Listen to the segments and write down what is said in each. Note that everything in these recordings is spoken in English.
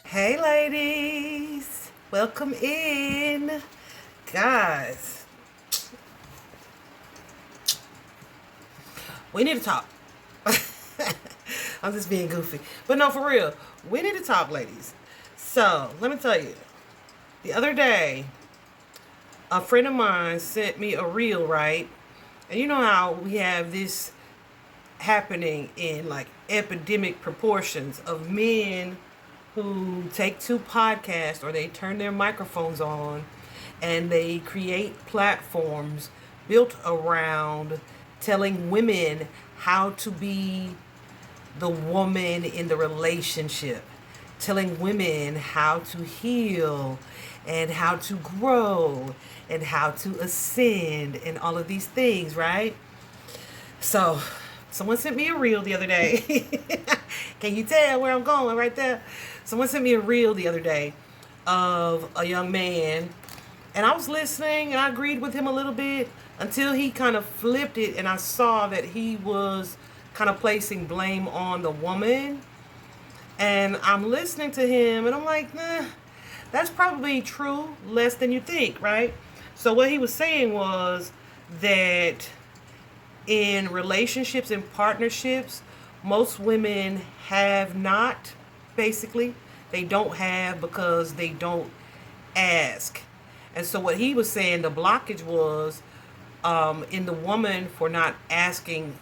Hey ladies, welcome in. Guys, we need to talk. I'm just being goofy. But no, for real, we need to talk, ladies. So, let me tell you. The other day, a friend of mine sent me a reel, right? And you know how we have this happening in like epidemic proportions of men who take to podcasts or they turn their microphones on and they create platforms built around telling women how to be the woman in the relationship, telling women how to heal and how to grow and how to ascend and all of these things, right? So, someone sent me a reel the other day. Can you tell where I'm going right there? Someone sent me a reel the other day of a young man, and I was listening and I agreed with him a little bit until he kind of flipped it, and I saw that he was kind of placing blame on the woman. And I'm listening to him and I'm like, nah, that's probably true, less than you think, right? So what he was saying was that in relationships and partnerships, most women have not, basically. They don't have because they don't ask. And so what he was saying, the blockage was in the woman for not asking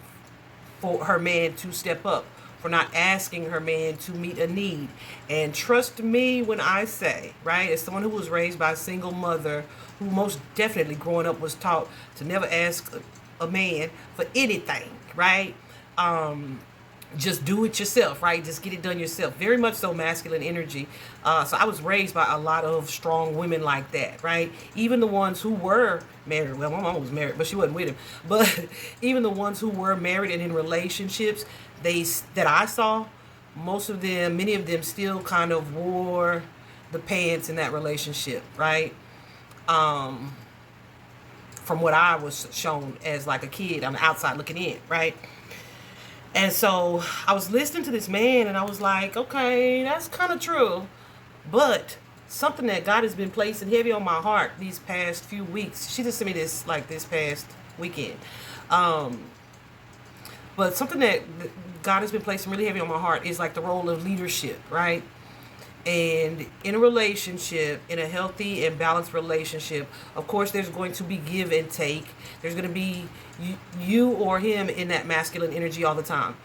for her man to step up, for not asking her man to meet a need. And trust me when I say, right, as someone who was raised by a single mother, who most definitely growing up was taught to never ask a man for anything, right? Just do it yourself, right? Just get it done yourself. Very much so masculine energy. So I was raised by a lot of strong women like that, right? Even the ones who were married. Well, my mom was married, but she wasn't with him. But even the ones who were married and in relationships, that I saw, most of them, many of them still kind of wore the pants in that relationship, right? From what I was shown as like a kid on the outside looking in, right? And so I was listening to this man and I was like, okay, that's kind of true. But something that God has been placing heavy on my heart these past few weeks. She just sent me this like this past weekend. But something that God has been placing really heavy on my heart is like the role of leadership, right? And in a relationship, in a healthy and balanced relationship, of course, there's going to be give and take. There's going to be you or him in that masculine energy all the time,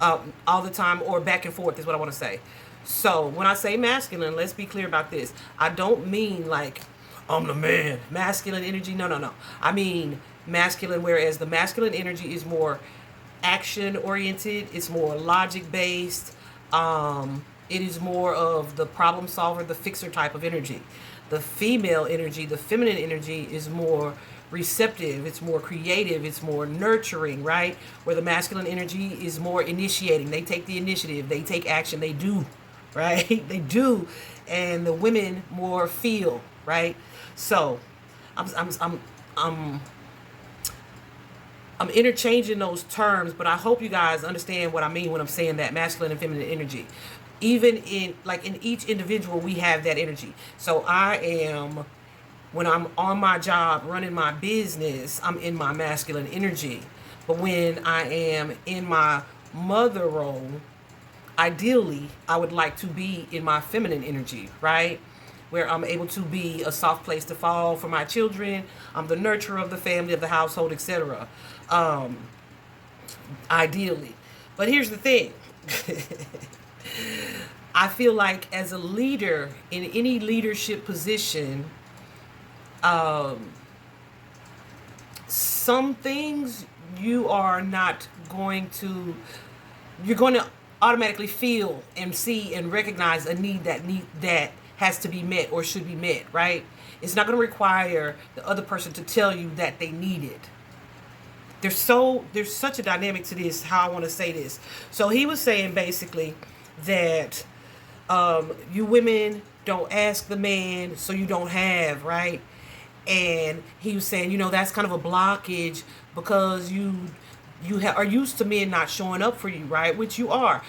or back and forth is what I want to say. So when I say masculine, let's be clear about this. I don't mean like I'm the man, masculine energy. No, no, no. I mean masculine, whereas the masculine energy is more action oriented. It's more logic based. It is more of the problem solver, the fixer type of energy. The female energy, the feminine energy is more receptive, it's more creative, it's more nurturing, right? Where the masculine energy is more initiating. They take the initiative, they take action, they do, right? They do. And the women more feel, right? So I'm I'm interchanging those terms, but I hope you guys understand what I mean when I'm saying that masculine and feminine energy. Even in each individual, we have that energy. So I am, when I'm on my job running my business, I'm in my masculine energy. But when I am in my mother role, ideally, I would like to be in my feminine energy, right? Where I'm able to be a soft place to fall for my children. I'm the nurturer of the family, of the household, etc. Um, Ideally. But here's the thing. I feel like as a leader in any leadership position, some things you are not going to, you're going to automatically feel and see and recognize a need that has to be met or should be met, right? It's not going to require the other person to tell you that they need it. There's such a dynamic to this, how I want to say this. So he was saying basically that you women don't ask the man, so you don't have, right? And he was saying, that's kind of a blockage because you You are used to men not showing up for you, right? Which you are.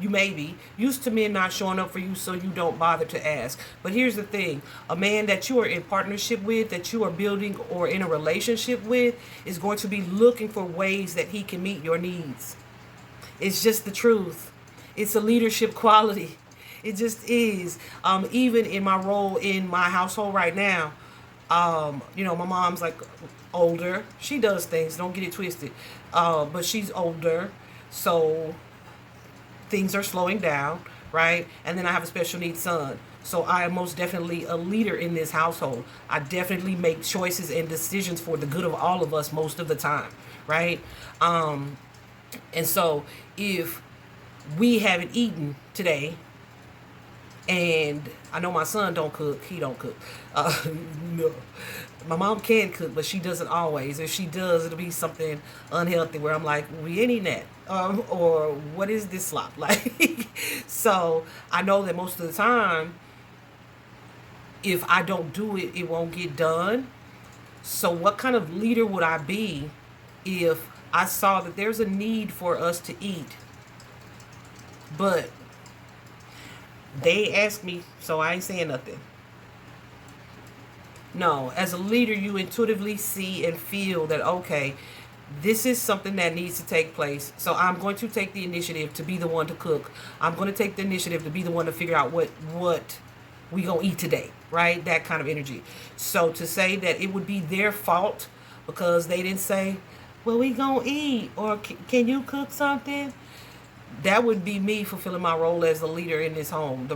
You may be used to men not showing up for you, so you don't bother to ask. But here's the thing: a man that you are in partnership with, that you are building or in a relationship with, is going to be looking for ways that he can meet your needs. It's just the truth. It's a leadership quality. It just is. Even in my role in my household right now, my mom's like older. She does things. Don't get it twisted. But she's older, so things are slowing down, right? And then I have a special needs son. So I am most definitely a leader in this household. I definitely make choices and decisions for the good of all of us most of the time, right? And so if we haven't eaten today, and I know my son don't cook. He don't cook. No. My mom can cook, but she doesn't always. If she does, it'll be something unhealthy where I'm like, we ain't eating that. Or what is this slop? Like, so I know that most of the time, if I don't do it, it won't get done. So what kind of leader would I be if I saw that there's a need for us to eat, but they asked me, so I ain't saying nothing? No, as a leader, you intuitively see and feel that, okay, this is something that needs to take place. So I'm going to take the initiative to be the one to cook. I'm going to take the initiative to be the one to figure out what we gonna eat today, right? That kind of energy. So to say that it would be their fault because they didn't say, well, we gonna eat, or can you cook something? That would be me fulfilling my role as a leader in this home, the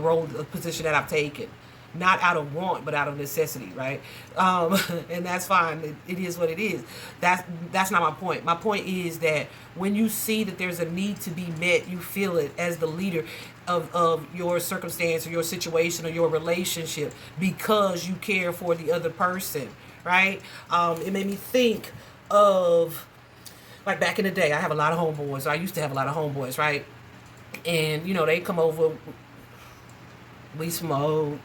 position that I've taken. Not out of want, but out of necessity, right? And that's fine. It is what it is. That's not my point. My point is that when you see that there's a need to be met, you feel it as the leader of your circumstance or your situation or your relationship because you care for the other person, right? It made me think of, like, back in the day. I have a lot of homeboys. I used to have a lot of homeboys, right? And, they come over. We smoke,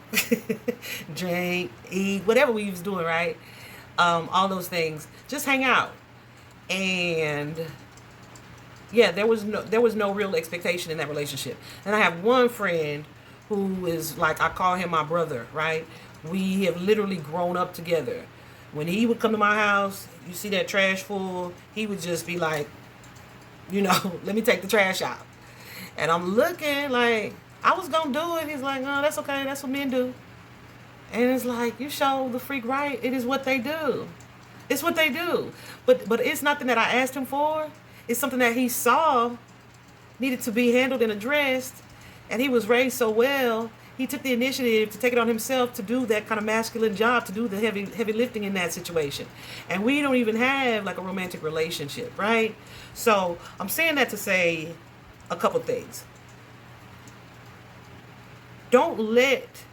drink, eat, whatever we was doing, right? All those things. Just hang out. And yeah, there was no real expectation in that relationship. And I have one friend who is like, I call him my brother, right? We have literally grown up together. When he would come to my house, you see that trash full, he would just be like, let me take the trash out. And I'm looking like, I was gonna do it. He's like, no, that's okay. That's what men do. And it's like, you show the freak right. It is what they do. It's what they do. But it's nothing that I asked him for. It's something that he saw needed to be handled and addressed. And he was raised so well. He took the initiative to take it on himself to do that kind of masculine job, to do the heavy lifting in that situation. And we don't even have like a romantic relationship, right? So I'm saying that to say a couple things. Don't let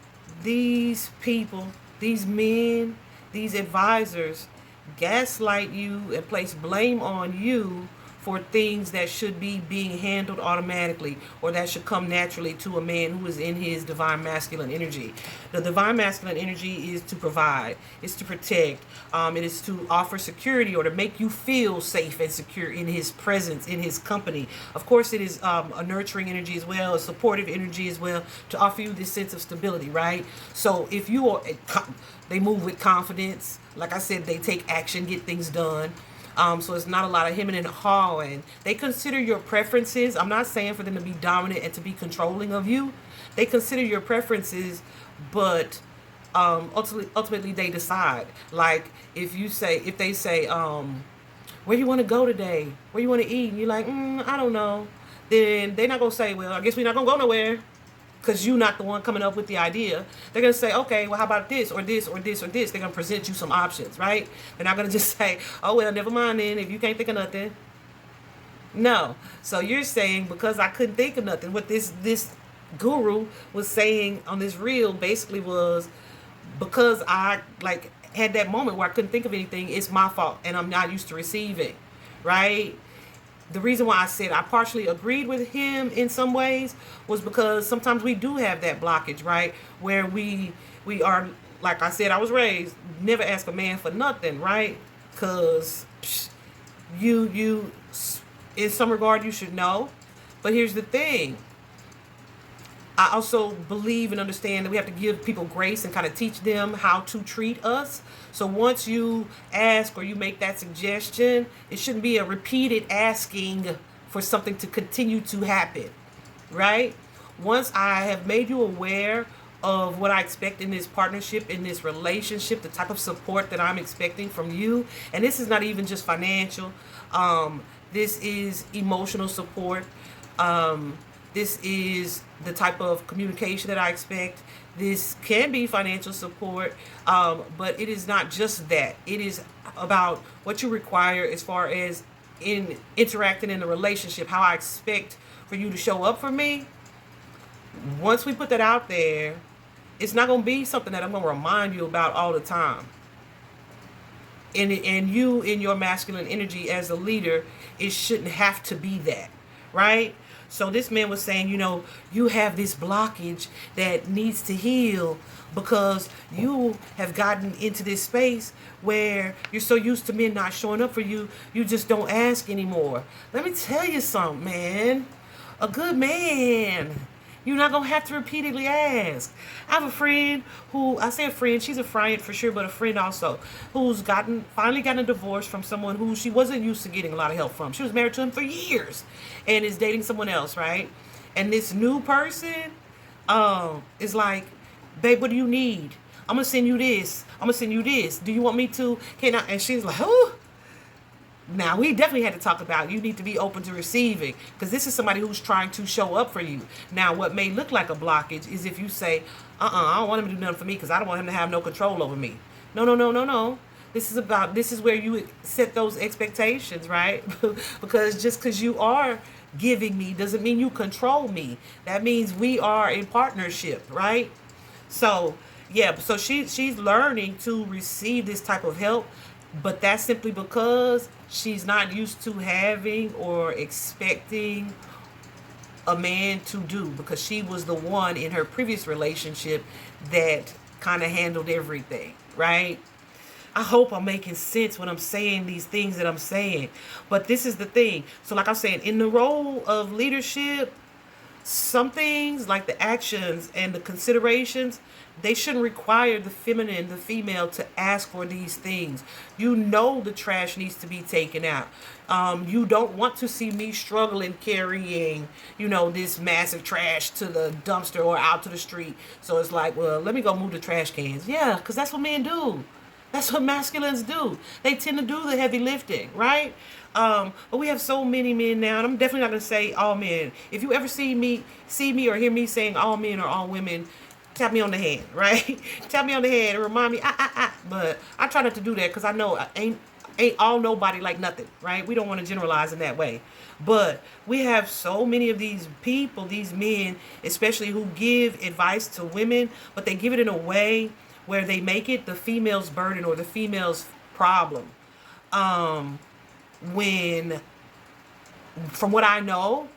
these people, these men, these advisors gaslight you and place blame on you for things that should be being handled automatically or that should come naturally to a man who is in his divine masculine energy. The divine masculine energy is to provide, it's to protect, it is to offer security or to make you feel safe and secure in his presence, in his company. Of course, it is a nurturing energy as well, a supportive energy as well, to offer you this sense of stability, right? So if you are, they move with confidence. Like I said, they take action, get things done. So it's not a lot of hemming and hawing. They consider your preferences. I'm not saying for them to be dominant and to be controlling of you. They consider your preferences, but ultimately they decide. Like if they say, where you want to go today? Where you want to eat? And you're like, I don't know. Then they're not going to say, well, I guess we're not going to go nowhere. Because you're not the one coming up with the idea. They're going to say, okay, well, how about this or this or this or this? They're going to present you some options, right? They're not going to just say, oh, well, never mind then if you can't think of nothing. No. So you're saying because I couldn't think of nothing. What this guru was saying on this reel basically was because I had that moment where I couldn't think of anything, it's my fault and I'm not used to receiving, right? The reason why I said I partially agreed with him in some ways was because sometimes we do have that blockage, right? Where we are, like I said, I was raised, never ask a man for nothing, right? Because you in some regard, you should know. But here's the thing. I also believe and understand that we have to give people grace and kind of teach them how to treat us. So once you ask or you make that suggestion, it shouldn't be a repeated asking for something to continue to happen, right? Once I have made you aware of what I expect in this partnership, in this relationship, the type of support that I'm expecting from you, and this is not even just financial, this is emotional support, this is the type of communication that I expect. This can be financial support, but it is not just that. It is about what you require as far as in interacting in a relationship, how I expect for you to show up for me. Once we put that out there, it's not going to be something that I'm going to remind you about all the time. And you, in your masculine energy as a leader, it shouldn't have to be that, right? So this man was saying, you have this blockage that needs to heal because you have gotten into this space where you're so used to men not showing up for you, you just don't ask anymore. Let me tell you something, man. A good man, you're not going to have to repeatedly ask. I have a friend who, I say a friend, she's a friend for sure, but a friend also, who's finally gotten a divorce from someone who she wasn't used to getting a lot of help from. She was married to him for years and is dating someone else, right? And this new person is like, babe, what do you need? I'm going to send you this. I'm going to send you this. Do you want me to? Can I? And she's like, oh. Now, we definitely had to talk about you need to be open to receiving, because this is somebody who's trying to show up for you. Now, what may look like a blockage is if you say, I don't want him to do nothing for me because I don't want him to have no control over me. No. This is where you set those expectations, right? Because just because you are giving me doesn't mean you control me. That means we are in partnership, right? So, yeah, so she's learning to receive this type of help. But that's simply because she's not used to having or expecting a man to do, because she was the one in her previous relationship that kind of handled everything, right? I hope I'm making sense when I'm saying these things that I'm saying. But this is the thing. So like I'm saying, in the role of leadership, some things like the actions and the considerations, they shouldn't require the feminine, the female, to ask for these things. The trash needs to be taken out. You don't want to see me struggling carrying, this massive trash to the dumpster or out to the street. So it's like, well, let me go move the trash cans. Yeah, because that's what men do. That's what masculines do. They tend to do the heavy lifting, right? But we have so many men now, and I'm definitely not going to say all men. If you ever see me or hear me saying all men or all women, tap me on the hand, right? Tap me on the hand and remind me, But I try not to do that because I know I ain't all nobody like nothing, right? We don't want to generalize in that way. But we have so many of these people, these men, especially who give advice to women, but they give it in a way where they make it the female's burden or the female's problem. When, from what I know,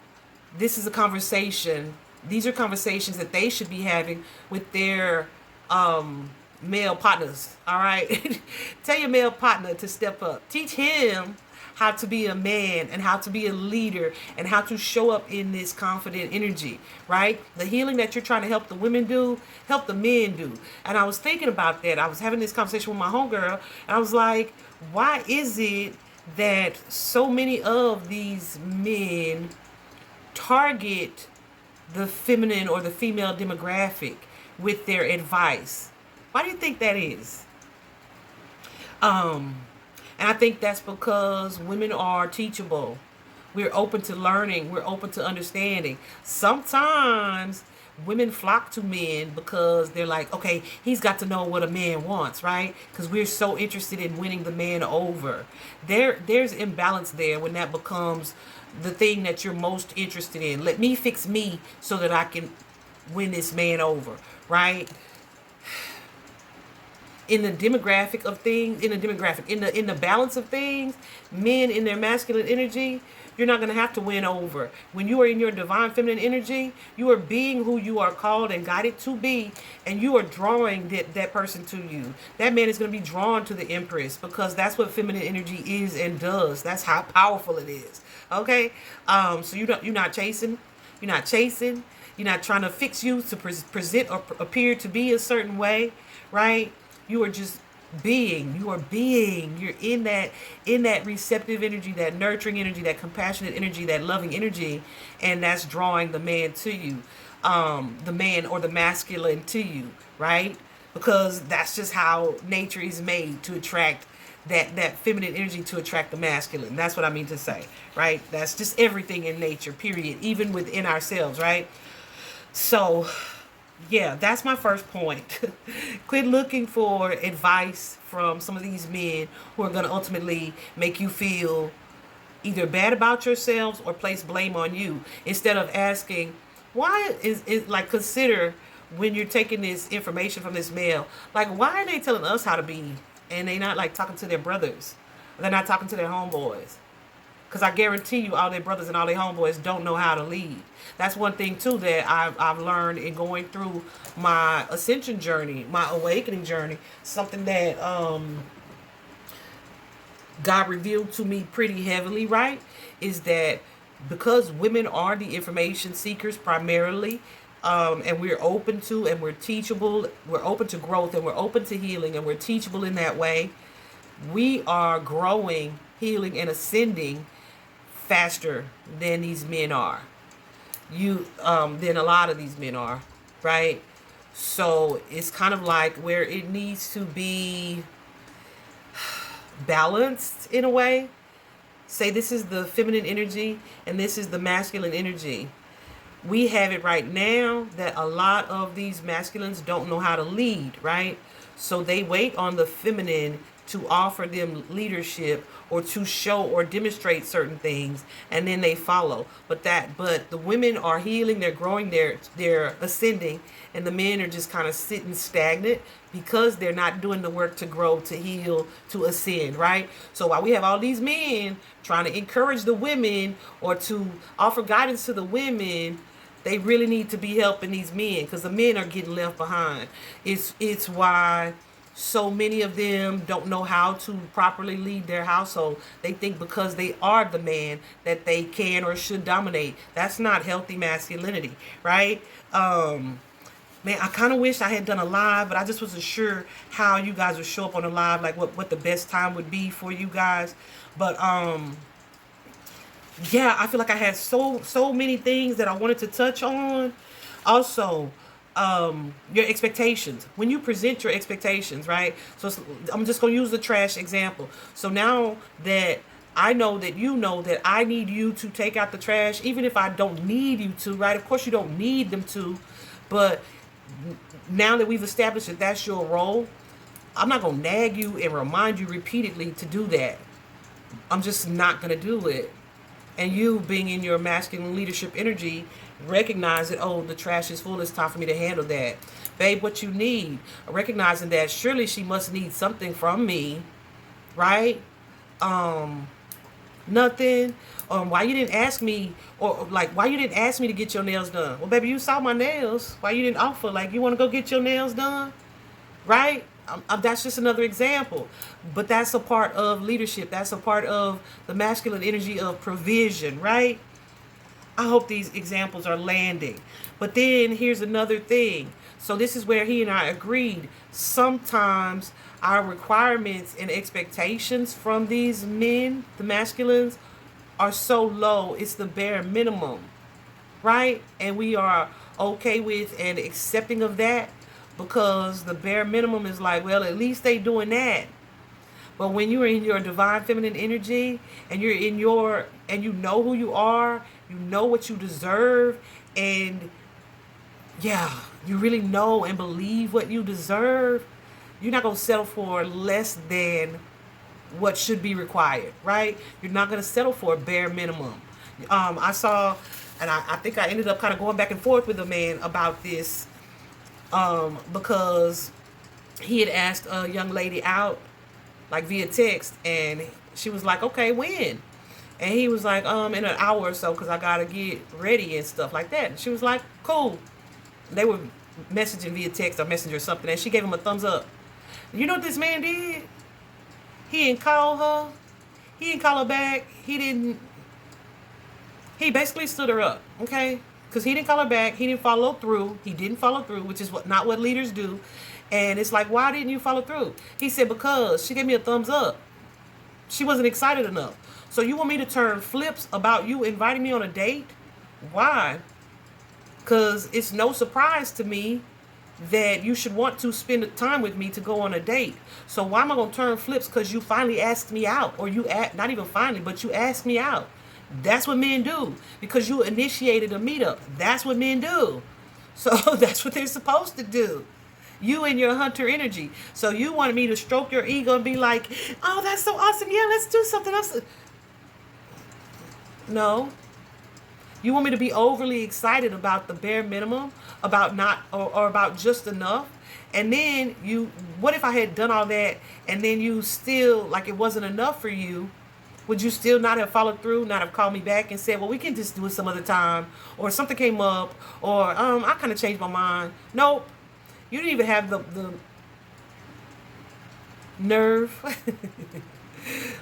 this is a conversation. These are conversations that they should be having with their male partners. All right. Tell your male partner to step up. Teach him how to be a man and how to be a leader and how to show up in this confident energy, right? The healing that you're trying to help the women do, help the men do. And I was thinking about that. I was having this conversation with my homegirl, and I was like, why is it that so many of these men target the feminine or the female demographic with their advice? Why do you think that is? And I think that's because women are teachable. We're open to learning. We're open to understanding. Sometimes women flock to men because they're like, okay, he's got to know what a man wants, right? Because we're so interested in winning the man over. There's imbalance there when that becomes the thing that you're most interested in. Let me fix me so that I can win this man over, right? In the balance of things, men in their masculine energy, You're not going to have to win over. When you are in your divine feminine energy, you are being who you are called and guided to be, and you are drawing that person to you. That man is going to be drawn to the Empress, because that's what feminine energy is and does. That's how powerful it is. Okay? So you're not chasing. You're not chasing. You're not trying to fix you to present or appear to be a certain way, right? You are just being. You are being. You're in that receptive energy, that nurturing energy, that compassionate energy, that loving energy, and that's drawing the man to you, the man or the masculine to you, right? Because that's just how nature is made, to attract that feminine energy, to attract the masculine. That's what I mean to say, right? That's just everything in nature, period, even within ourselves, right? So yeah, that's my first point. Quit looking for advice from some of these men who are going to ultimately make you feel either bad about yourselves or place blame on you, instead of asking, why is it, like, consider when you're taking this information from this male, like, why are they telling us how to be and they not like talking to their brothers? They're not talking to their homeboys. Because I guarantee you all their brothers and all their homeboys don't know how to lead. That's one thing, too, that I've learned in going through my ascension journey, my awakening journey. Something that God revealed to me pretty heavily, right? Is that because women are the information seekers primarily, and we're open to and we're teachable, we're open to growth and we're open to healing and we're teachable in that way, we are growing, healing, and ascending faster than these men are. Than a lot of these men are, right? So it's kind of like where it needs to be balanced in a way. Say this is the feminine energy and this is the masculine energy. We have it right now that a lot of these masculines don't know how to lead, right? So they wait on the feminine to offer them leadership or to show or demonstrate certain things, and then they follow. But the women are healing, they're growing, they're ascending, and the men are just kind of sitting stagnant because they're not doing the work to grow, to heal, to ascend, right? So while we have all these men trying to encourage the women or to offer guidance to the women, they really need to be helping these men, because the men are getting left behind. It's why so many of them don't know how to properly lead their household. They think because they are the man that they can or should dominate. That's not healthy masculinity, right? Man, I kind of wish I had done a live, but I just wasn't sure how you guys would show up on a live, like what the best time would be for you guys. But yeah, I feel like I had so many things that I wanted to touch on. Also, your expectations. When you present your expectations, right? So I'm just going to use the trash example. So now that I know that you know that I need you to take out the trash, even if I don't need you to, right? Of course you don't need them to, but now that we've established that that's your role, I'm not going to nag you and remind you repeatedly to do that. I'm just not going to do it. And you, being in your masculine leadership energy, recognize that, oh, the trash is full, it's time for me to handle that. Babe, what you need, recognizing that surely she must need something from me, right? Nothing. Why you didn't ask me, or like, why you didn't ask me to get your nails done? Well, baby, you saw my nails. Why you didn't offer? Like, you want to go get your nails done? Right? That's just another example. But that's a part of leadership. That's a part of the masculine energy of provision, right? I hope these examples are landing. But then here's another thing. So this is where he and I agreed. Sometimes our requirements and expectations from these men, the masculines, are so low, it's the bare minimum, right? And we are okay with and accepting of that, because the bare minimum is like, well, at least they doing that. But when you're in your divine feminine energy and you're in your, and you know who you are, you know what you deserve, and yeah, you really know and believe what you deserve, you're not going to settle for less than what should be required, right? You're not going to settle for a bare minimum. I saw, and I think I ended up kind of going back and forth with a man about this, because he had asked a young lady out, like via text, and she was like, okay, when? And he was like, in an hour or so, because I got to get ready and stuff like that. And she was like, cool. They were messaging via text or messenger or something, and she gave him a thumbs up. You know what this man did? He didn't call her. He didn't call her back. He basically stood her up, okay? Because he didn't call her back. He didn't follow through. He didn't follow through, which is not what leaders do. And it's like, why didn't you follow through? He said, because she gave me a thumbs up. She wasn't excited enough. So you want me to turn flips about you inviting me on a date? Why? Because it's no surprise to me that you should want to spend time with me to go on a date. So why am I going to turn flips because you finally asked me out? Or not even finally, but you asked me out. That's what men do. Because you initiated a meetup. That's what men do. So that's what they're supposed to do. You and your hunter energy. So you wanted me to stroke your ego and be like, oh, that's so awesome. Yeah, let's do something else. No. You want me to be overly excited about the bare minimum, about not, or about just enough. And then what if I had done all that and then you still, like it wasn't enough for you? Would you still not have followed through, not have called me back and said, well, we can just do it some other time, or something came up, or I kind of changed my mind? Nope. You didn't even have the nerve.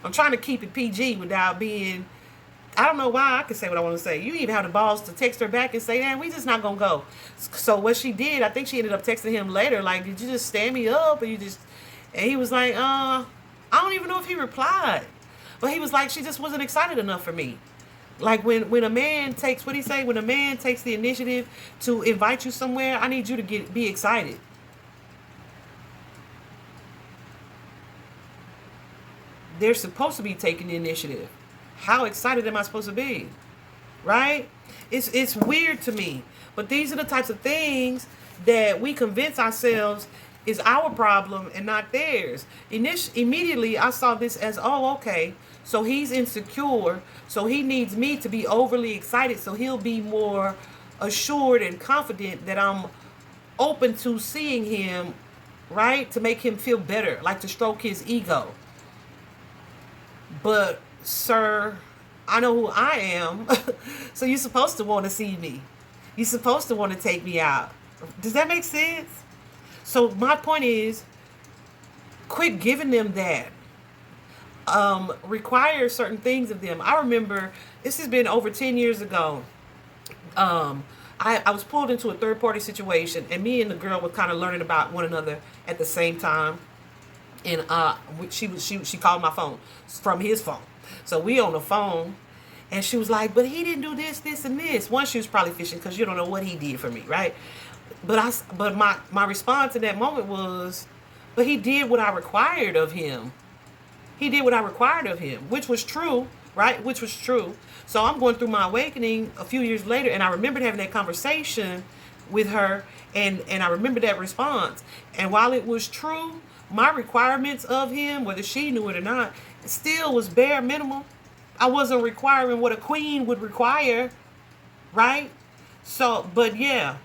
I'm trying to keep it PG without being, I don't know why I can say what I want to say. You even have the balls to text her back and say, man, we just not going to go. So what she did, I think she ended up texting him later, like, did you just stand me up? And he was like, I don't even know if he replied. But he was like, she just wasn't excited enough for me. Like when a man takes, what he say? When a man takes the initiative to invite you somewhere, I need you to be excited. They're supposed to be taking the initiative. How excited am I supposed to be? Right? It's weird to me. But these are the types of things that we convince ourselves is our problem and not theirs. Immediately, I saw this as, oh, okay, so he's insecure, so he needs me to be overly excited, so he'll be more assured and confident that I'm open to seeing him, right, to make him feel better, like to stroke his ego. But, sir, I know who I am, so you're supposed to want to see me. You're supposed to want to take me out. Does that make sense? So my point is, quit giving them that. Require certain things of them. I remember, this has been over 10 years ago. I was pulled into a third-party situation, and me and the girl were kind of learning about one another at the same time. And she called my phone from his phone. So we on the phone, and she was like, but he didn't do this, this, and this. One, she was probably fishing because you don't know what he did for me, right? But my response in that moment was, but he did what I required of him. He did what I required of him, which was true, right? Which was true. So I'm going through my awakening a few years later, and I remembered having that conversation with her, and I remember that response. And while it was true, my requirements of him, whether she knew it or not, still was bare minimum. I wasn't requiring what a queen would require, right? So, but yeah.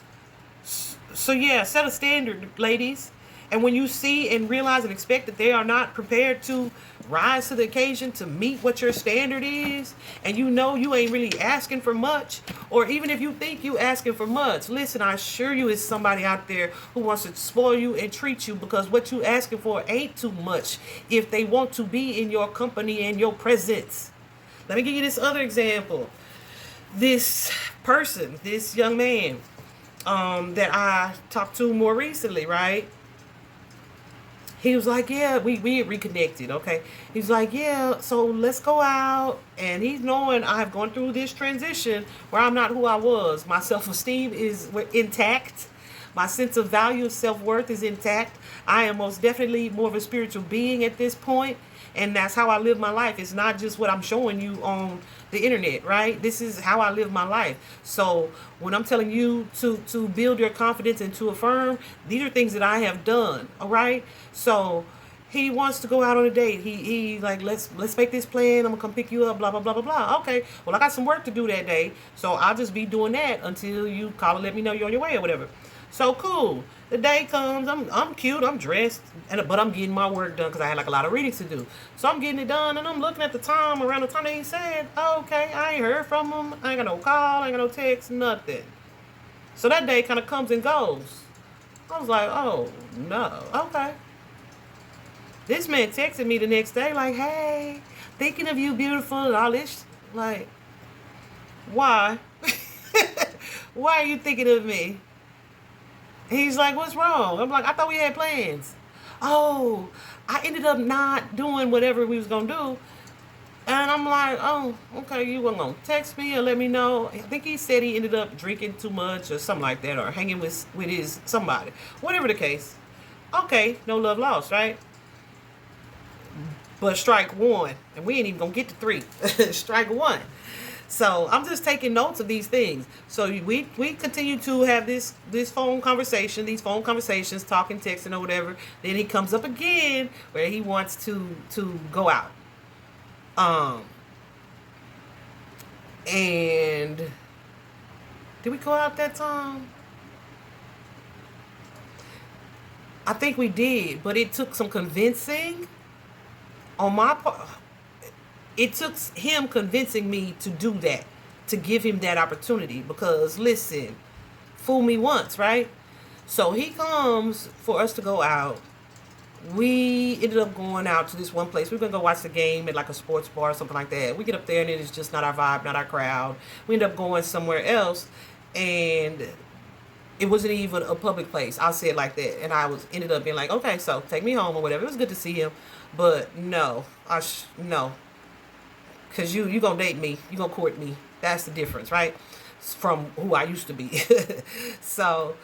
So yeah, set a standard, ladies. And when you see and realize and expect that they are not prepared to rise to the occasion to meet what your standard is, and you know you ain't really asking for much, or even if you think you asking for much, listen, I assure you it's somebody out there who wants to spoil you and treat you, because what you asking for ain't too much if they want to be in your company and your presence. Let me give you this other example. This person, this young man that I talked to more recently, right? He was like, yeah, we reconnected, okay? He's like, yeah, so let's go out. And he's knowing I've gone through this transition where I'm not who I was. My self-esteem is intact. My sense of value, self-worth is intact. I am most definitely more of a spiritual being at this point. And that's how I live my life. It's not just what I'm showing you on the internet, right? This is how I live my life. So when I'm telling you to build your confidence and to affirm, these are things that I have done, all right? So he wants to go out on a date. He like, let's make this plan. I'm gonna come pick you up, blah, blah, blah, blah, blah. Okay, well, I got some work to do that day, so I'll just be doing that until you call and let me know you're on your way or whatever. So cool. The day comes, I'm cute, I'm dressed, but I'm getting my work done because I had like a lot of readings to do. So I'm getting it done, and I'm looking at the time around the time that he said, oh, okay, I ain't heard from him, I ain't got no call, I ain't got no text, nothing. So that day kind of comes and goes. I was like, oh no, okay. This man texted me the next day like, hey, thinking of you, beautiful, and all this. Like, why? Why are you thinking of me? He's like, what's wrong? I'm like, I thought we had plans. Oh, I ended up not doing whatever we was going to do. And I'm like, oh, okay, you weren't going to text me or let me know. I think he said he ended up drinking too much or something like that, or hanging with his somebody. Whatever the case. Okay, no love lost, right? But strike one. And we ain't even going to get to three. Strike one. So I'm just taking notes of these things. So we continue to have this phone conversation, these phone conversations, talking, texting, or whatever. Then he comes up again where he wants to go out. And did we go out that time? I think we did, but it took some convincing on my part. It took him convincing me to do that, to give him that opportunity. Because, listen, fool me once, right? So he comes for us to go out. We ended up going out to this one place. We're going to go watch the game at like a sports bar or something like that. We get up there and it is just not our vibe, not our crowd. We end up going somewhere else, and it wasn't even a public place. I'll say it like that. And I ended up being like, okay, so take me home or whatever. It was good to see him, but no, no. Because you going to date me. You going to court me. That's the difference, right? From who I used to be. So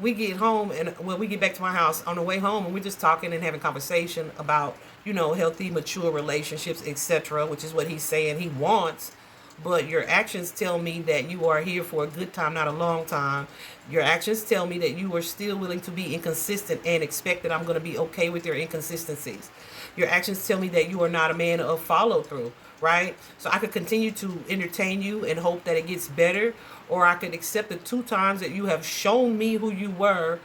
we get home, and we get back to my house on the way home, and we're just talking and having conversation about, healthy, mature relationships, etc., which is what he's saying he wants. But your actions tell me that you are here for a good time, not a long time. Your actions tell me that you are still willing to be inconsistent and expect that I'm going to be okay with your inconsistencies. Your actions tell me that you are not a man of follow through, right? So I could continue to entertain you and hope that it gets better, or I could accept the 2 times that you have shown me who you were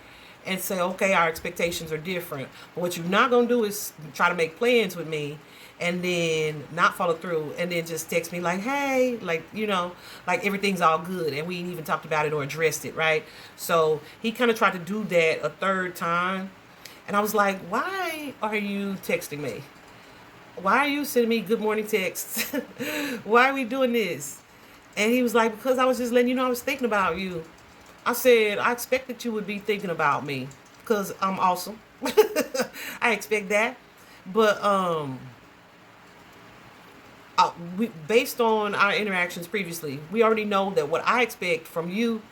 and say, okay, our expectations are different. But what you're not going to do is try to make plans with me and then not follow through, and then just text me like, hey, like, like everything's all good, and we ain't even talked about it or addressed it, right? So he kind of tried to do that a 3rd time, and I was like, why are you texting me? Why are you sending me good morning texts? Why are we doing this? And he was like, because I was just letting you know I was thinking about you. I said, I expected you would be thinking about me because I'm awesome. I expect that. But based on our interactions previously, we already know that what I expect from you,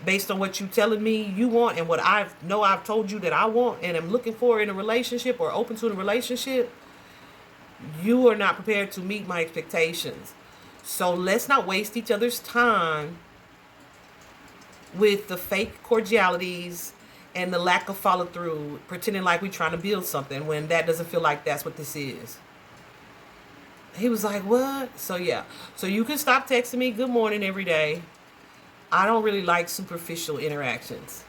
based on what you telling me you want and what I've told you that I want and am looking for in a relationship or open to in a relationship, you are not prepared to meet my expectations. So let's not waste each other's time with the fake cordialities and the lack of follow through, pretending like we're trying to build something when that doesn't feel like that's what this is. He was like, what? So yeah. So you can stop texting me good morning every day. I don't really like superficial interactions.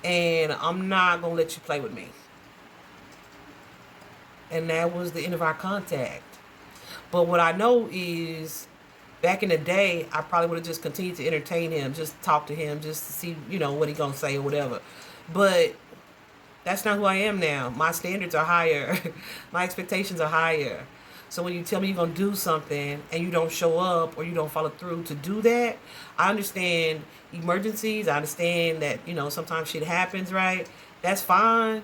And I'm not going to let you play with me. And that was the end of our contact. But what I know is, back in the day, I probably would have just continued to entertain him, just talk to him, just to see, what he going to say or whatever. But that's not who I am now. My standards are higher. My expectations are higher. So when you tell me you're going to do something and you don't show up or you don't follow through to do that, I understand emergencies. I understand that, sometimes shit happens, right? That's fine.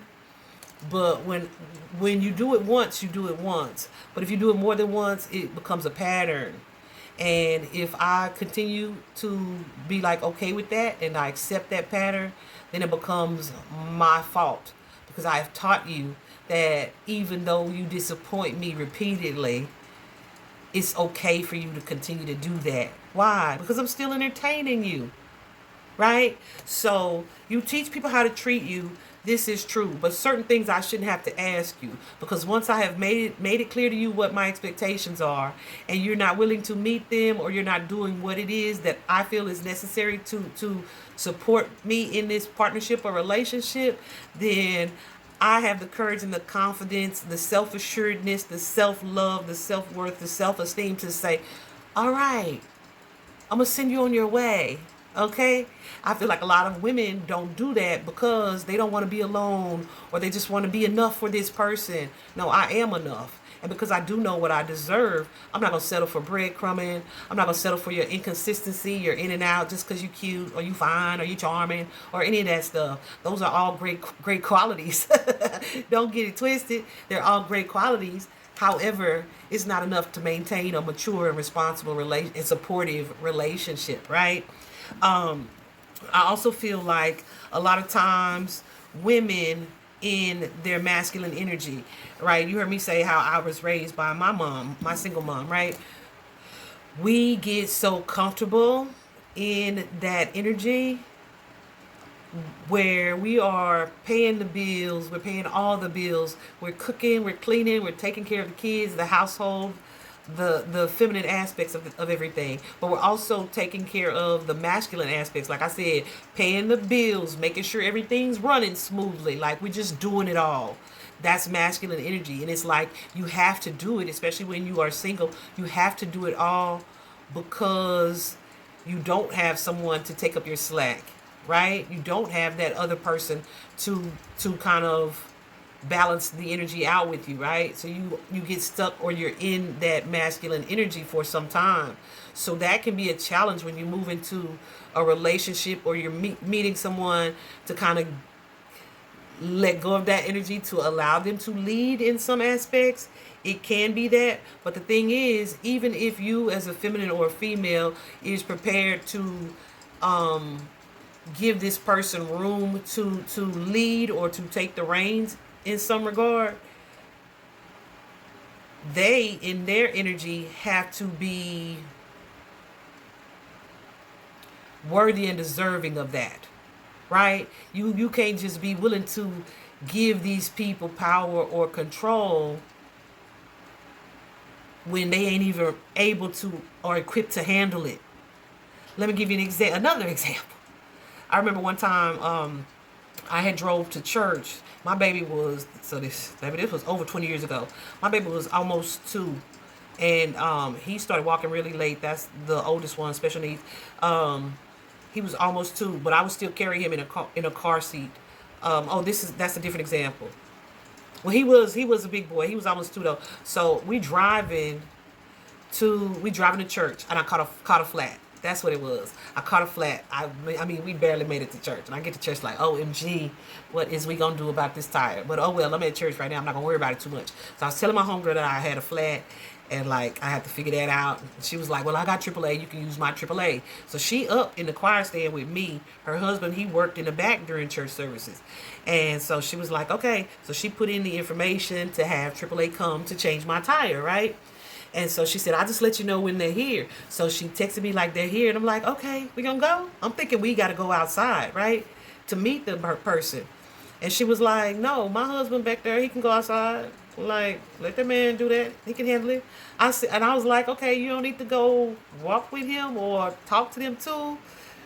But when you do it once, you do it once. But if you do it more than once, it becomes a pattern. And if I continue to be like okay with that and I accept that pattern, then it becomes my fault. Because I have taught you that even though you disappoint me repeatedly, it's okay for you to continue to do that. Why? Because I'm still entertaining you. Right? So you teach people how to treat you, this is true. But certain things I shouldn't have to ask you, because once I have made it clear to you what my expectations are, and you're not willing to meet them, or you're not doing what it is that I feel is necessary to support me in this partnership or relationship, then I have the courage and the confidence, the self-assuredness, the self-love, the self-worth, the self-esteem to say, all right, I'm going to send you on your way. Okay? I feel like a lot of women don't do that because they don't want to be alone, or they just want to be enough for this person. No, I am enough. And because I do know what I deserve, I'm not going to settle for breadcrumbing. I'm not going to settle for your inconsistency, your in and out, just because you cute or you fine or you charming or any of that stuff. Those are all great qualities. Don't get it twisted. They're all great qualities. However, it's not enough to maintain a mature and responsible and supportive relationship, right? I also feel like a lot of times women in their masculine energy, right? You heard me say how I was raised by my mom, my single mom, right? We get so comfortable in that energy where we are paying the bills, we're paying all the bills, we're cooking, we're cleaning, we're taking care of the kids, the household, the feminine aspects of everything, but we're also taking care of the masculine aspects. Like I said, paying the bills, making sure everything's running smoothly, like we're just doing it all. That's masculine energy. And it's like you have to do it, especially when you are single. You have to do it all because you don't have someone to take up your slack, right? You don't have that other person to kind of balance the energy out with you, right? So you get stuck, or you're in that masculine energy for some time. So that can be a challenge when you move into a relationship, or you're meeting someone, to kind of let go of that energy to allow them to lead in some aspects. It can be that. But the thing is, even if you as a feminine or a female is prepared to give this person room to lead or to take the reins in some regard, they in their energy have to be worthy and deserving of that, right? You can't just be willing to give these people power or control when they ain't even able to or equipped to handle it. Let me give you another example. I remember one time I had drove to church. My baby was, this was over 20 years ago. My baby was almost 2. And he started walking really late. That's the oldest one, special needs. He was almost 2, but I would still carry him in a car seat. That's a different example. Well, he was a big boy. He was almost 2 though. So we driving to church, and I caught a flat. That's what it was. I caught a flat. I mean, we barely made it to church. And I get to church like, OMG, what is we going to do about this tire? But oh well, I'm at church right now. I'm not going to worry about it too much. So I was telling my homegirl that I had a flat, and like I had to figure that out. She was like, well, I got AAA. You can use my AAA. So she up in the choir stand with me. Her husband, he worked in the back during church services. And so she was like, okay. So she put in the information to have AAA come to change my tire, right? And so she said, I'll just let you know when they're here. So she texted me like, they're here. And I'm like, okay, we gonna go? I'm thinking we got to go outside, right? To meet the person. And she was like, no, my husband back there, he can go outside. Like, let that man do that. He can handle it. I was like, okay, you don't need to go walk with him or talk to them too.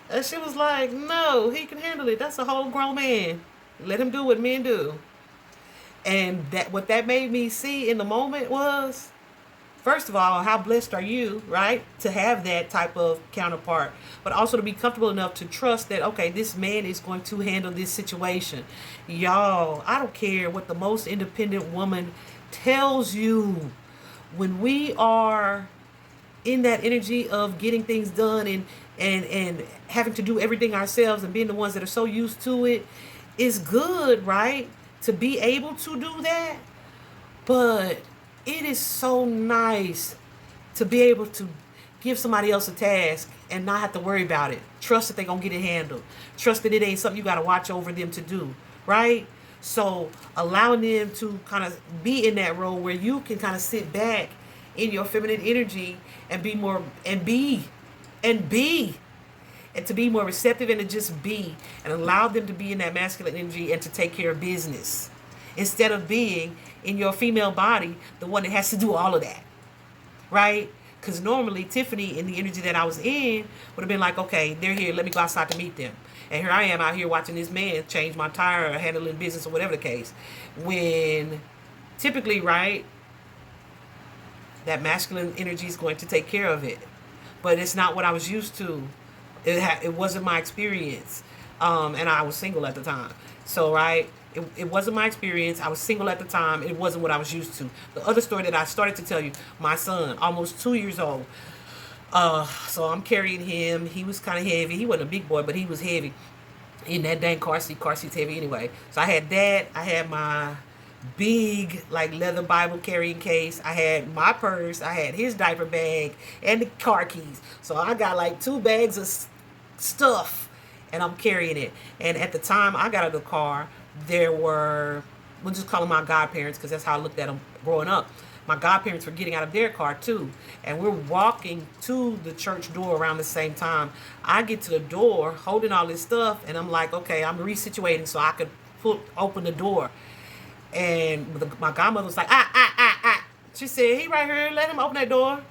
And she was like, no, he can handle it. That's a whole grown man. Let him do what men do. And what that made me see in the moment was, first of all, how blessed are you, right, to have that type of counterpart, but also to be comfortable enough to trust that, okay, this man is going to handle this situation. Y'all, I don't care what the most independent woman tells you. When we are in that energy of getting things done and having to do everything ourselves and being the ones that are so used to it, it's good, right, to be able to do that. But it is so nice to be able to give somebody else a task and not have to worry about it. Trust that they're going to get it handled. Trust that it ain't something you got to watch over them to do, right? So allowing them to kind of be in that role where you can kind of sit back in your feminine energy and be more, and be, and and to be more receptive and to just be and allow them to be in that masculine energy and to take care of business instead of being in your female body, the one that has to do all of that, right? Because normally Tiffany, in the energy that I was in, would have been like, okay, they're here, let me go outside to meet them. And here I am out here watching this man change my tire or handling business or whatever the case. When typically, right, that masculine energy is going to take care of it. But it's not what I was used to. It wasn't my experience. And I was single at the time. So, right, it wasn't my experience. I was single at the time. It wasn't what I was used to. The other story that I started to tell you, my son, almost 2 years old. So I'm carrying him. He was kind of heavy. He wasn't a big boy, but he was heavy in that dang car seat. Car seat's heavy anyway. So I had that. I had my big like leather Bible carrying case. I had my purse. I had his diaper bag and the car keys. So I got like 2 bags of stuff, and I'm carrying it. And at the time I got out of the car, there were, we'll just call them my godparents because that's how I looked at them growing up. My godparents were getting out of their car too, and we're walking to the church door around the same time. I get to the door holding all this stuff, and I'm like, okay, I'm resituating so I could open the door. And my godmother was like, ah. She said, he right here, let him open that door.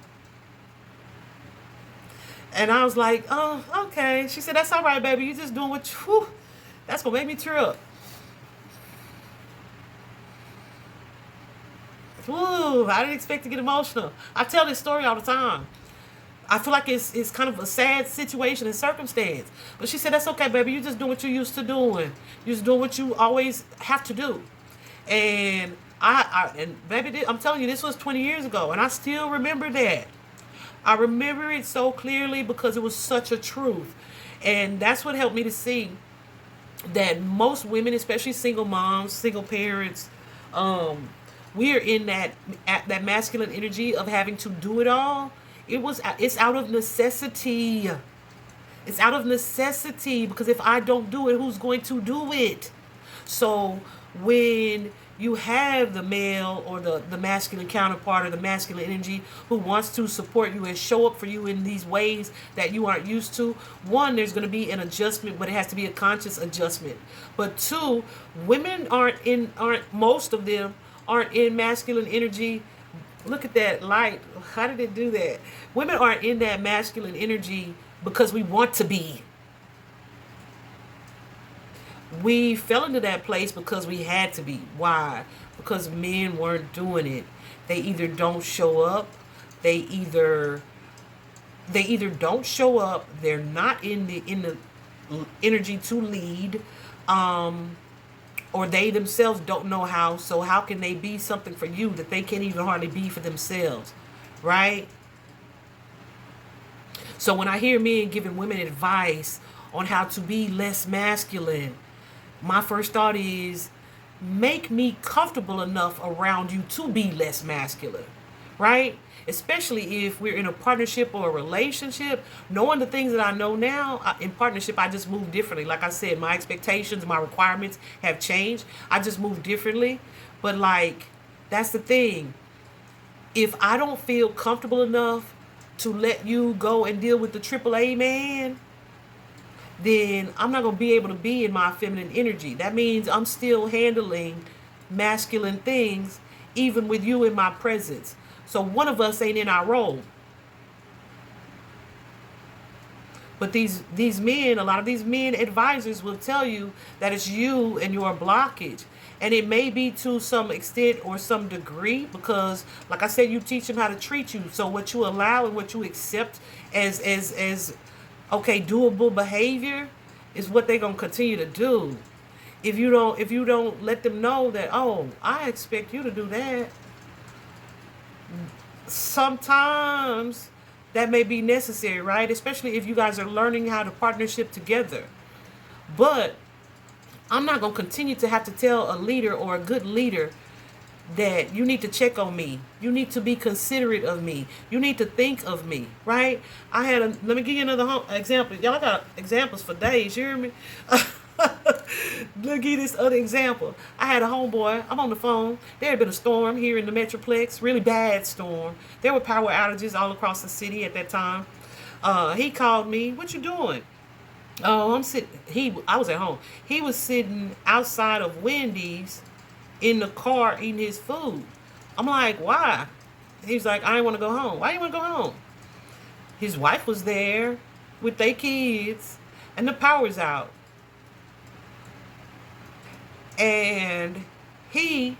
And I was like, oh, okay. She said, that's all right, baby. You just doing what you, that's going to make me tear up. Ooh, I didn't expect to get emotional. I tell this story all the time. I feel like it's kind of a sad situation and circumstance. But she said, that's okay, baby. You just doing what you're used to doing. You're just doing what you always have to do. And and baby, I'm telling you, this was 20 years ago, and I still remember that. I remember it so clearly because it was such a truth. And that's what helped me to see that most women, especially single moms, single parents, we are in that masculine energy of having to do it all. It's out of necessity. It's out of necessity because if I don't do it, who's going to do it? So when you have the male or the masculine counterpart or the masculine energy who wants to support you and show up for you in these ways that you aren't used to, one, there's going to be an adjustment, but it has to be a conscious adjustment. But two, women most of them aren't in masculine energy. Look at that light. How did it do that? Women aren't in that masculine energy because we want to be. We fell into that place because we had to be. Why? Because men weren't doing it. They either don't show up, they either don't show up, they're not in the energy to lead, or they themselves don't know how. So how can they be something for you that they can't even hardly be for themselves, right? So when I hear men giving women advice on how to be less masculine, my first thought is, make me comfortable enough around you to be less masculine, right? Especially if we're in a partnership or a relationship. Knowing the things that I know now, in partnership, I just move differently. Like I said, my expectations, my requirements have changed. I just move differently. But like, that's the thing. If I don't feel comfortable enough to let you go and deal with the AAA man, then I'm not going to be able to be in my feminine energy. That means I'm still handling masculine things even with you in my presence. So one of us ain't in our role. But these men, a lot of these men advisors will tell you that it's you and your blockage. And it may be to some extent or some degree because, like I said, you teach them how to treat you. So what you allow and what you accept as okay, doable behavior is what they're gonna continue to do. If you don't let them know that, oh, I expect you to do that. Sometimes that may be necessary, right? Especially if you guys are learning how to partnership together. But I'm not gonna continue to have to tell a leader or a good leader that you need to check on me. You need to be considerate of me. You need to think of me, right? Let me give you another example. Y'all got examples for days, you hear me? Let me give you this other example. I had a homeboy, I'm on the phone. There had been a storm here in the Metroplex, really bad storm. There were power outages all across the city at that time. He called me, what you doing? Oh, I'm sitting. I was at home. He was sitting outside of Wendy's in the car eating his food. I'm like, why? He was like, I didn't want to go home. Why do you want to go home? His wife was there with their kids, and the power's out. And he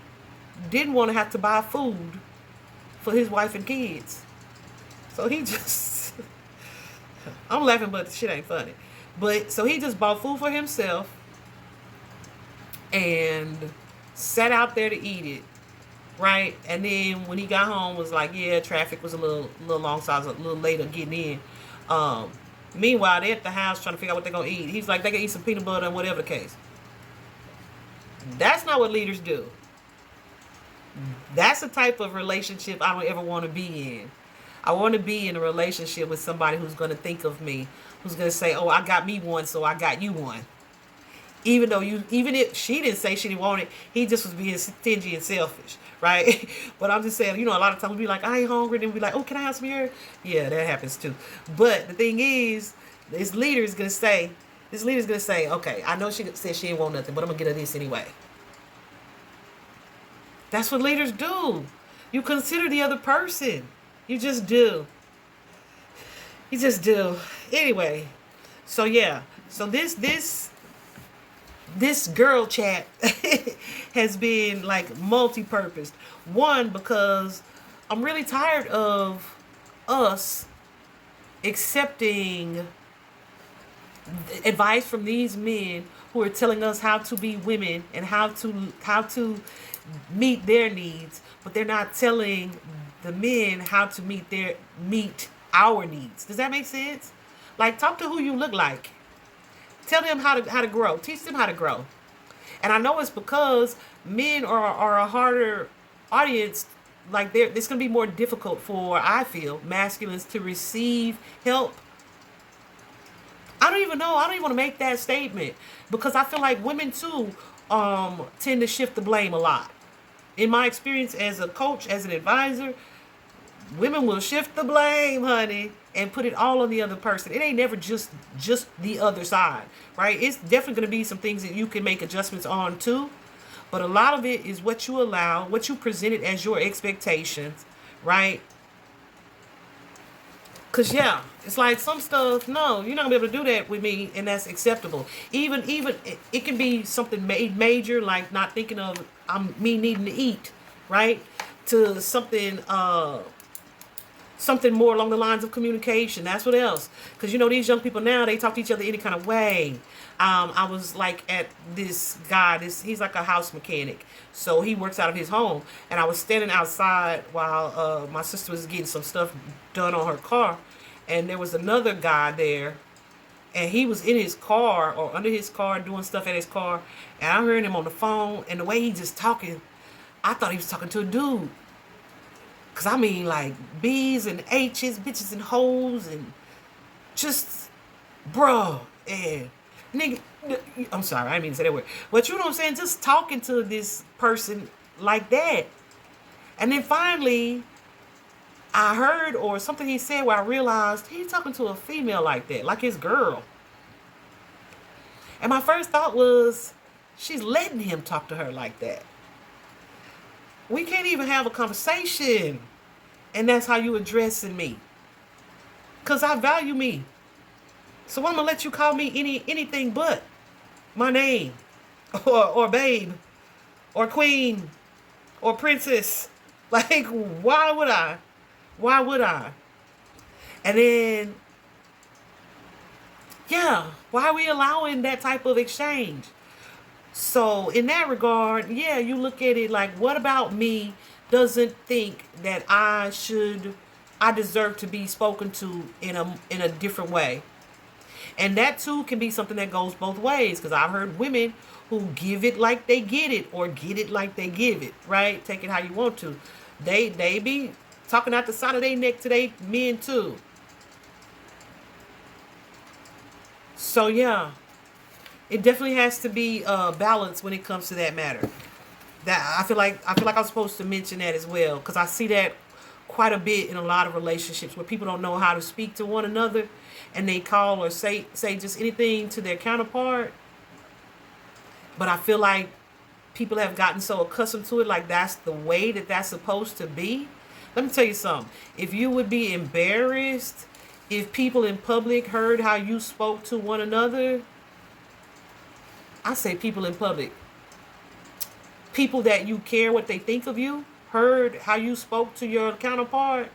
didn't want to have to buy food for his wife and kids. So he just, I'm laughing, but the shit ain't funny. But so he just bought food for himself and sat out there to eat it, right? And then when he got home, was like, yeah, traffic was a little long, so I was a little later getting in. Meanwhile, they're at the house trying to figure out what they're gonna eat. He's like, they can eat some peanut butter and whatever the case. That's not what leaders do. That's the type of relationship I don't ever want to be in. I want to be in a relationship with somebody who's going to think of me, who's going to say, oh, I got me one, so I got you one. Even if she didn't say she didn't want it, he just was being stingy and selfish, right? But I'm just saying, a lot of times we be like, I ain't hungry, then we be like, oh, can I have some here? Yeah, that happens too. But the thing is, this leader is gonna say, okay, I know she said she didn't want nothing, but I'm gonna get her this anyway. That's what leaders do. You consider the other person. You just do. You just do. Anyway, so yeah. So this girl chat has been like multi-purposed. One, because I'm really tired of us accepting advice from these men who are telling us how to be women and how to meet their needs, but they're not telling the men how to meet our needs. Does that make sense? Like, talk to who you look like. Tell them how to grow. Teach them how to grow. And I know it's because men are a harder audience. Like, it's going to be more difficult for, I feel, masculines to receive help. I don't even know. I don't even want to make that statement, because I feel like women too tend to shift the blame a lot. In my experience as a coach, as an advisor, women will shift the blame, honey, and put it all on the other person. It ain't never just the other side, right? It's definitely going to be some things that you can make adjustments on too. But a lot of it is what you allow, what you presented as your expectations, right? Because, yeah, it's like some stuff, no, you're not going to be able to do that with me, and that's acceptable. Even it can be something major, like not thinking of me needing to eat, right? To something something more along the lines of communication. That's what else. Because, these young people now, they talk to each other any kind of way. I was like at this guy, he's like a house mechanic. So he works out of his home. And I was standing outside while my sister was getting some stuff done on her car. And there was another guy there. And he was in his car or under his car doing stuff at his car. And I heard him on the phone. And the way he just talking, I thought he was talking to a dude. Because I mean, like, B's and H's, bitches and hoes, and just, bro, and nigga, I'm sorry, I didn't mean to say that word. But you know what I'm saying? Just talking to this person like that. And then finally, I heard, or something he said where I realized he's talking to a female like that, like his girl. And my first thought was, she's letting him talk to her like that. We can't even have a conversation. And that's how you addressing me. Because I value me. So I'm going to let you call me anything but my name. Or babe. Or queen. Or princess. Like, why would I? Why would I? And then, yeah, why are we allowing that type of exchange? So in that regard, yeah, you look at it like, what about me doesn't think that I deserve to be spoken to in a different way? And that too can be something that goes both ways, because I've heard women who give it like they get it, or get it like they give it, right? Take it how you want to. They be talking out the side of their neck to their men too. So yeah. It definitely has to be balanced when it comes to that matter. That I feel like I'm supposed to mention that as well, because I see that quite a bit in a lot of relationships where people don't know how to speak to one another, and they call or say just anything to their counterpart. But I feel like people have gotten so accustomed to it, like that's the way that that's supposed to be. Let me tell you something. If you would be embarrassed if people in public heard how you spoke to one another, I say people in public, people that you care what they think of you, heard how you spoke to your counterpart,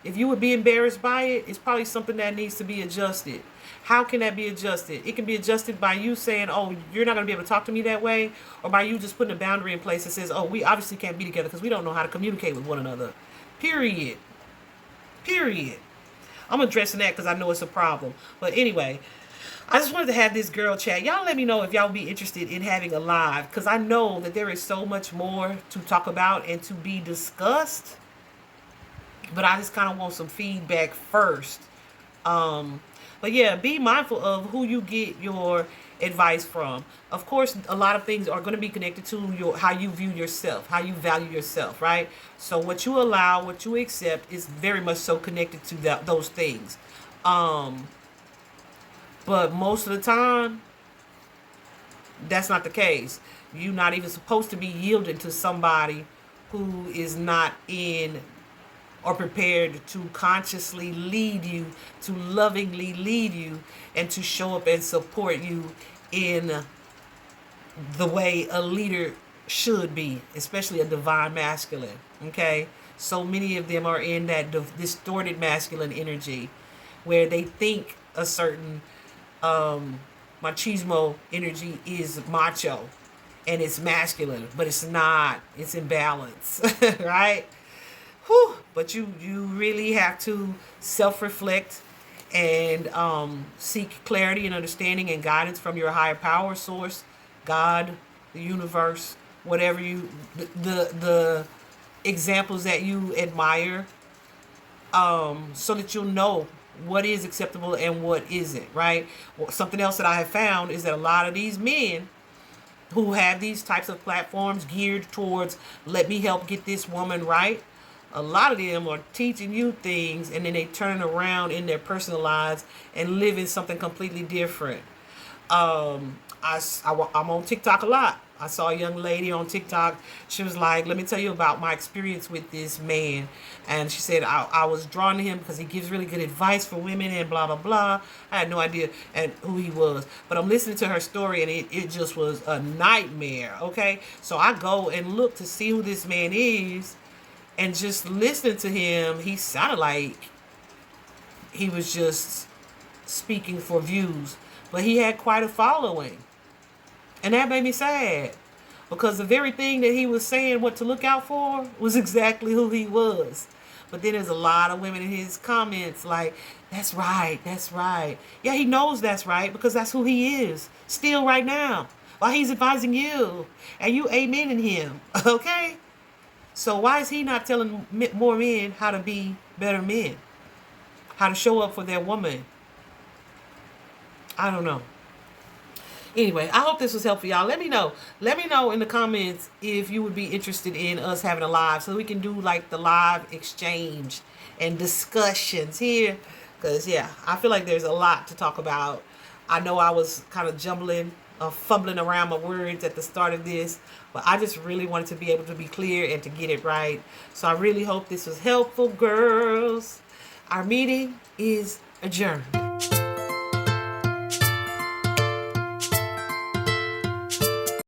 if you would be embarrassed by it, it's probably something that needs to be adjusted. How can that be adjusted? It can be adjusted by you saying, oh, you're not going to be able to talk to me that way, or by you just putting a boundary in place that says, oh, we obviously can't be together because we don't know how to communicate with one another. Period. Period. I'm addressing that because I know it's a problem. But anyway, I just wanted to have this girl chat. Y'all let me know if y'all would be interested in having a live, because I know that there is so much more to talk about and to be discussed. But I just kind of want some feedback first. But yeah, be mindful of who you get your advice from. Of course, a lot of things are going to be connected to how you view yourself, how you value yourself, right? So what you allow, what you accept is very much so connected to those things. But most of the time, that's not the case. You're not even supposed to be yielding to somebody who is not in or prepared to consciously lead you, to lovingly lead you, and to show up and support you in the way a leader should be, especially a divine masculine, okay? So many of them are in that distorted masculine energy where they think a certain machismo energy is macho and it's masculine, but it's not. It's imbalance, right? Whew. But you really have to self-reflect and seek clarity and understanding and guidance from your higher power source, God, the universe, whatever the examples that you admire, so that you'll know what is acceptable and what isn't, right? Well, something else that I have found is that a lot of these men who have these types of platforms geared towards, let me help get this woman right, a lot of them are teaching you things and then they turn around in their personal lives and living something completely different. I'm on TikTok a lot. I saw a young lady on TikTok. She was like, let me tell you about my experience with this man. And she said, I was drawn to him because he gives really good advice for women and blah, blah, blah. I had no idea who he was. But I'm listening to her story and it just was a nightmare, okay? So I go and look to see who this man is. And just listening to him, he sounded like he was just speaking for views. But he had quite a following. And that made me sad. Because the very thing that he was saying what to look out for was exactly who he was. But then there's a lot of women in his comments like, that's right, that's right. Yeah, he knows that's right because that's who he is. Still right now. While he's advising you. And you amening him. Okay? So why is he not telling more men how to be better men? How to show up for their woman? I don't know. Anyway, I hope this was helpful, y'all. Let me know. Let me know in the comments if you would be interested in us having a live so we can do like the live exchange and discussions here. Because, yeah, I feel like there's a lot to talk about. I know I was kind of fumbling around my words at the start of this, but I just really wanted to be able to be clear and to get it right. So I really hope this was helpful, girls. Our meeting is adjourned.